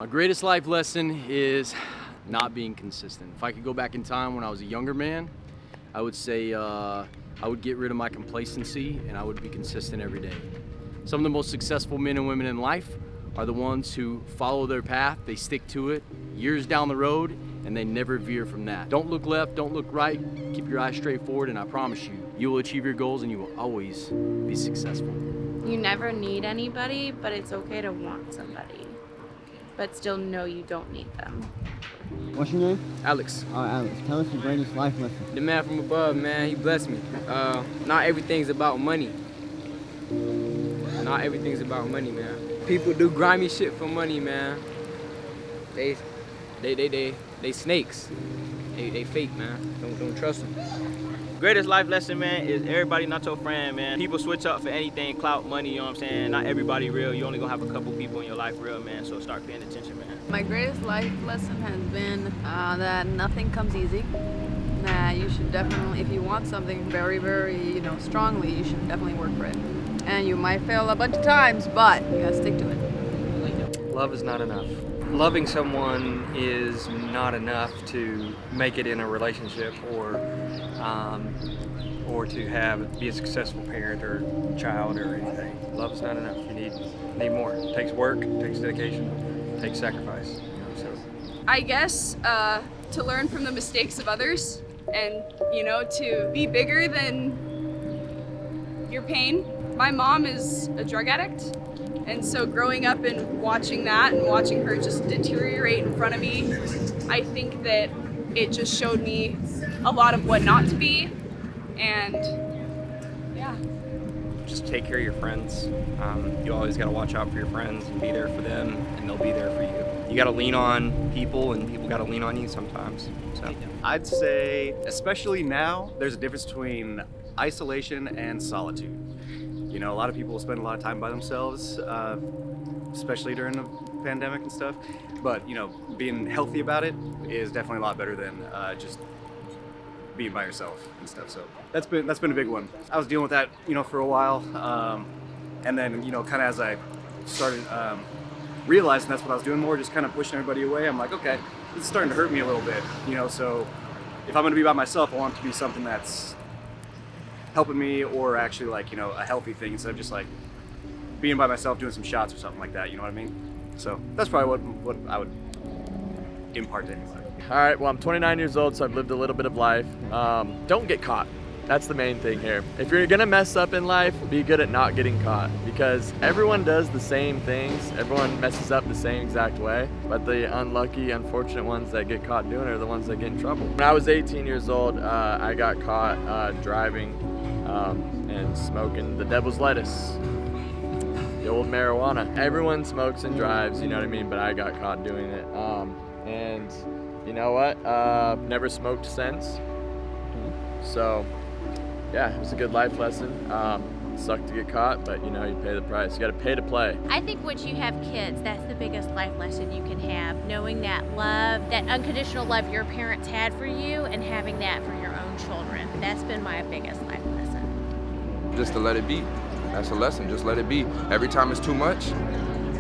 My greatest life lesson is not being consistent. If I could go back in time when I was a younger man, I would say I would get rid of my complacency and I would be consistent every day. Some of the most successful men and women in life are the ones who follow their path, they stick to it years down the road, and they never veer from that. Don't look left, don't look right, keep your eyes straight forward, and I promise you, you will achieve your goals and you will always be successful. You never need anybody, but it's okay to want somebody, but still know you don't need them. What's your name? Alex. Alex, tell us your greatest life lesson. The man from above, man, he blessed me. Not everything's about money. Not everything's about money, man. People do grimy shit for money, man. They snakes. They fake, man. Don't trust them. Greatest life lesson, man, is everybody not your friend, man. People switch up for anything, clout, money, you know what I'm saying? Not everybody real. You only gonna have a couple people in your life real, man, so start paying attention, man. My greatest life lesson has been that nothing comes easy. That you should definitely, if you want something very, very, strongly, you should definitely work for it. And you might fail a bunch of times, but you gotta stick to it. Love is not enough. Loving someone is not enough to make it in a relationship or to be a successful parent or child or anything. Love is not enough. You need more. It takes work, it takes dedication, it takes sacrifice. I guess to learn from the mistakes of others and to be bigger than your pain. My mom is a drug addict, and so growing up and watching that and watching her just deteriorate in front of me, I think that it just showed me a lot of what not to be, and yeah. Just take care of your friends. You always got to watch out for your friends and be there for them, and they'll be there for you. You got to lean on people, and people got to lean on you sometimes. So I'd say, especially now, there's a difference between isolation and solitude. A lot of people spend a lot of time by themselves, especially during the pandemic and stuff. But, being healthy about it is definitely a lot better than just being by yourself and stuff. So that's been a big one. I was dealing with that, for a while. And then, kind of as I started realizing that's what I was doing more, just kind of pushing everybody away, I'm like, okay, it's starting to hurt me a little bit, so if I'm going to be by myself, I want it to be something that's helping me or actually a healthy thing instead of just being by myself doing some shots or something like that, you know what I mean? So that's probably what I would impart to anybody. All right, well, I'm 29 years old, so I've lived a little bit of life. Don't get caught. That's the main thing here. If you're gonna mess up in life, be good at not getting caught, because everyone does the same things. Everyone messes up the same exact way, but the unlucky, unfortunate ones that get caught doing it are the ones that get in trouble. When I was 18 years old, I got caught driving and smoking the devil's lettuce, the old marijuana. Everyone smokes and drives, you know what I mean, but I got caught doing it. And you know what? Never smoked since. So yeah, it was a good life lesson. Sucked to get caught, but you pay the price. You gotta pay to play. I think once you have kids, that's the biggest life lesson you can have. Knowing that love, that unconditional love your parents had for you, and having that for your own children. That's been my biggest life lesson. Just to let it be. That's a lesson, just let it be. Every time it's too much,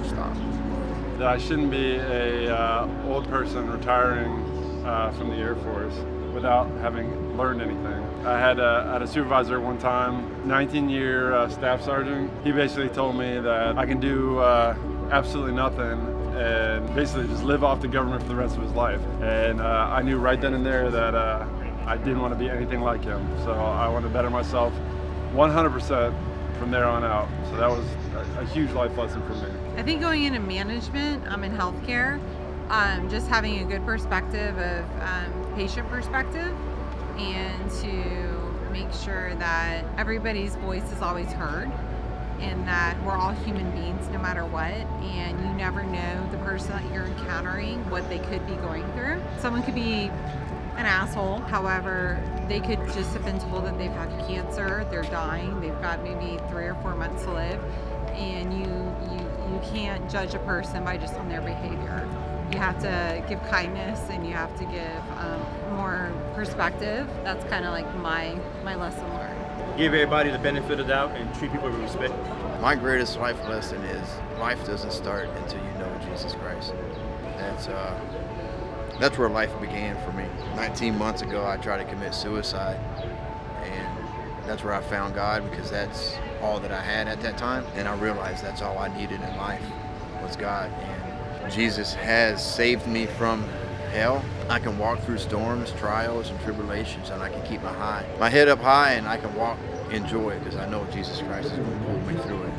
stop. That I shouldn't be a old person retiring from the Air Force without having learned anything. I had a supervisor one time, 19-year staff sergeant. He basically told me that I can do absolutely nothing and basically just live off the government for the rest of his life. And I knew right then and there that I didn't want to be anything like him. So I wanted to better myself 100% from there on out. So that was a huge life lesson for me. I think going into management, I'm in healthcare, just having a good perspective of patient perspective, and to make sure that everybody's voice is always heard, and that we're all human beings no matter what, and you never know the person that you're encountering, what they could be going through. Someone could be an asshole, however, they could just have been told that they've had cancer, they're dying, they've got maybe 3 or 4 months to live, and you can't judge a person by just on their behavior. You have to give kindness, and you have to give more perspective. That's kind of like my lesson learned. Give everybody the benefit of the doubt and treat people with respect. My greatest life lesson is life doesn't start until you know Jesus Christ. that's where life began for me. 19 months ago, I tried to commit suicide, and that's where I found God, because that's all that I had at that time, and I realized that's all I needed in life was God. And Jesus has saved me from hell. I can walk through storms, trials, and tribulations, and I can keep my head up high, and I can walk in joy because I know Jesus Christ is going to pull me through it.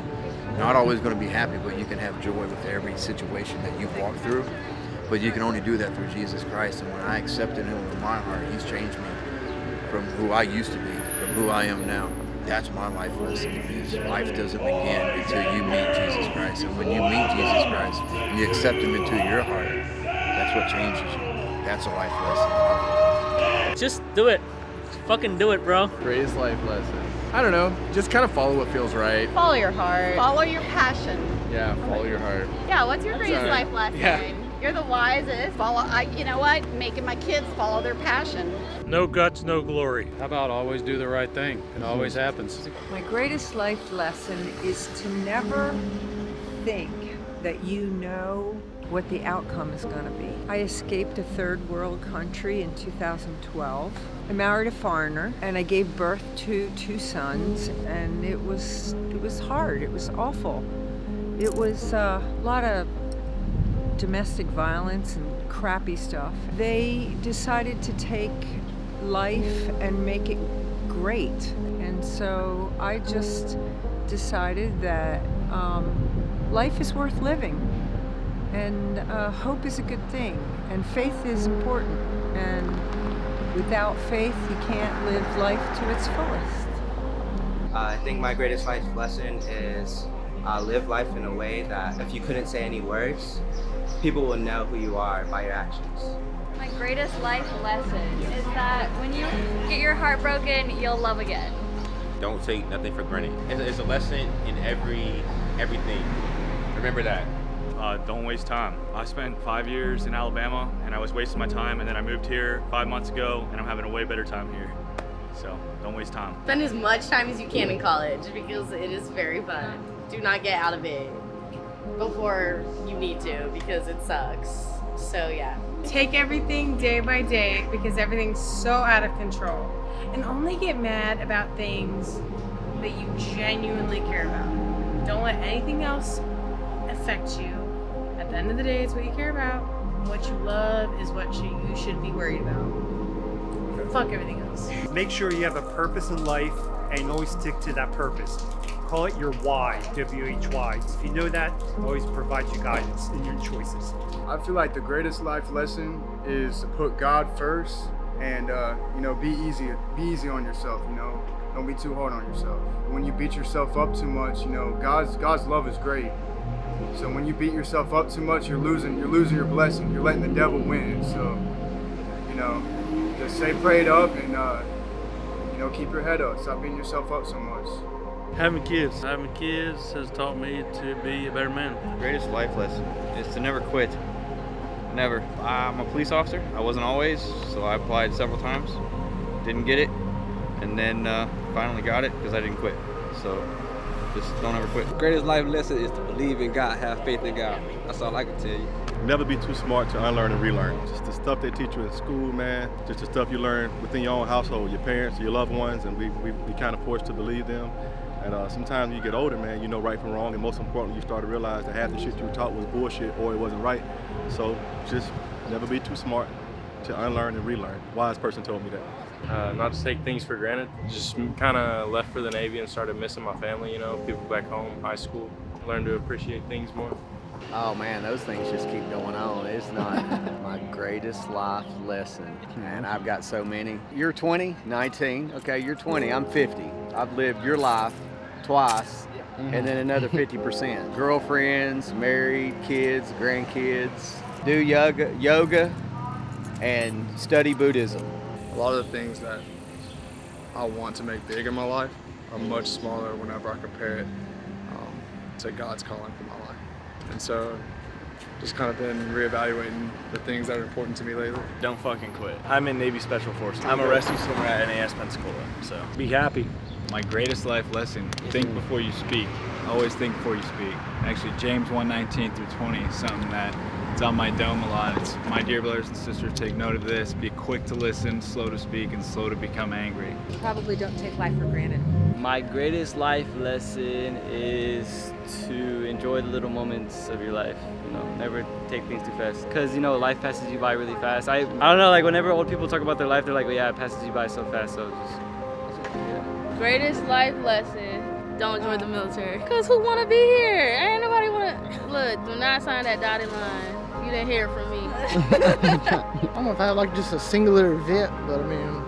Not always going to be happy, but you can have joy with every situation that you've walked through. But you can only do that through Jesus Christ. And when I accepted him with my heart, he's changed me from who I used to be, from who I am now. That's my life lesson, is life doesn't begin until you meet Jesus Christ. And when you meet Jesus Christ, you accept him into your heart, that's what changes you. That's a life lesson. Just do it. Fucking do it, bro. Greatest life lesson. I don't know. Just kind of follow what feels right. Follow your heart. Follow your passion. Yeah, follow your heart. Yeah, what's your greatest right. life lesson? Yeah. You're the wisest. You know what? Making my kids follow their passion. No guts, no glory. How about always do the right thing? It always happens. My greatest life lesson is to never think that you know what the outcome is going to be. I escaped a third world country in 2012. I married a foreigner, and I gave birth to 2 sons, and it was hard. It was awful. It was a lot of domestic violence and crappy stuff. They decided to take life and make it great, and so I just decided that life is worth living, and hope is a good thing, and faith is important, and without faith you can't live life to its fullest. I think my greatest life lesson is live life in a way that if you couldn't say any words, people will know who you are by your actions. My greatest life lesson is that when you get your heart broken, you'll love again. Don't take nothing for granted. It's a lesson in everything. Remember that. Don't waste time. I spent 5 years in Alabama and I was wasting my time, and then I moved here 5 months ago and I'm having a way better time here. So don't waste time. Spend as much time as you can in college because it is very fun. Do not get out of it before you need to because it sucks. So yeah. Take everything day by day because everything's so out of control. And only get mad about things that you genuinely care about. Don't let anything else affect you. At the end of the day, it's what you care about. What you love is what you should be worried about. Fuck everything else. Make sure you have a purpose in life and always stick to that purpose. Call it your why, W-H-Y. If you know that, it always provides you guidance in your choices. I feel like the greatest life lesson is to put God first and be easy on yourself, Don't be too hard on yourself. When you beat yourself up too much, God's love is great. So when you beat yourself up too much, you're losing your blessing. You're letting the devil win. So, just stay prayed up and keep your head up. Stop beating yourself up so much. Having kids has taught me to be a better man. Greatest life lesson is to never quit. Never. I'm a police officer. I wasn't always, so I applied several times. Didn't get it, and then finally got it because I didn't quit. So just don't ever quit. Greatest life lesson is to believe in God, have faith in God. That's all I can tell you. Never be too smart to unlearn and relearn. Just the stuff they teach you in school, man. Just the stuff you learn within your own household, your parents, your loved ones, and we kind of forced to believe them. And sometimes you get older, man, you know right from wrong, and most importantly, you start to realize that half the shit you were taught was bullshit or it wasn't right. So just never be too smart to unlearn and relearn. Wise person told me that. Not to take things for granted. Just kind of left for the Navy and started missing my family, people back home, high school. Learned to appreciate things more. Oh man, those things just keep going on. It's not my greatest life lesson. Man, I've got so many. You're 20, 19. Okay, you're 20, I'm 50. I've lived your life twice, and then another 50%. Girlfriends, married, kids, grandkids, do yoga, and study Buddhism. A lot of the things that I want to make big in my life are much smaller whenever I compare it to God's calling for my life. And so just kind of been reevaluating the things that are important to me lately. Don't fucking quit. I'm in Navy Special Forces. I'm a rescue swimmer at NAS Pensacola, so. Be happy. My greatest life lesson, think before you speak. Always think before you speak. Actually, James 1:19 through 20 is something that It's on my dome a lot. It's, my dear brothers and sisters, take note of this. Be quick to listen, slow to speak, and slow to become angry. Probably don't take life for granted. My greatest life lesson is to enjoy the little moments of your life. You know, never take things too fast. Because, you know, life passes you by really fast. I don't know, like whenever old people talk about their life, they're like, well, yeah, it passes you by so fast. So just yeah. Greatest life lesson. Don't join the military. Cause who wanna be here? Ain't nobody wanna, look, do not sign that dotted line. You didn't hear it from me. I don't know if I have like just a singular event, but I mean,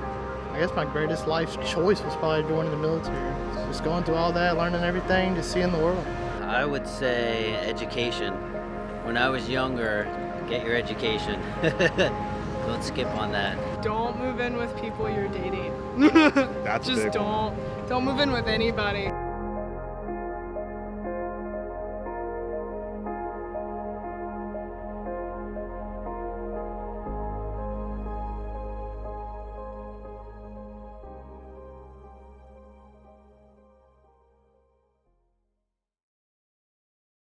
I guess my greatest life choice was probably joining the military. Just going through all that, learning everything, just seeing the world. I would say education. When I was younger, get your education. Don't skip on that. Don't move in with people you're dating. That's a Just big one. don't move in with anybody.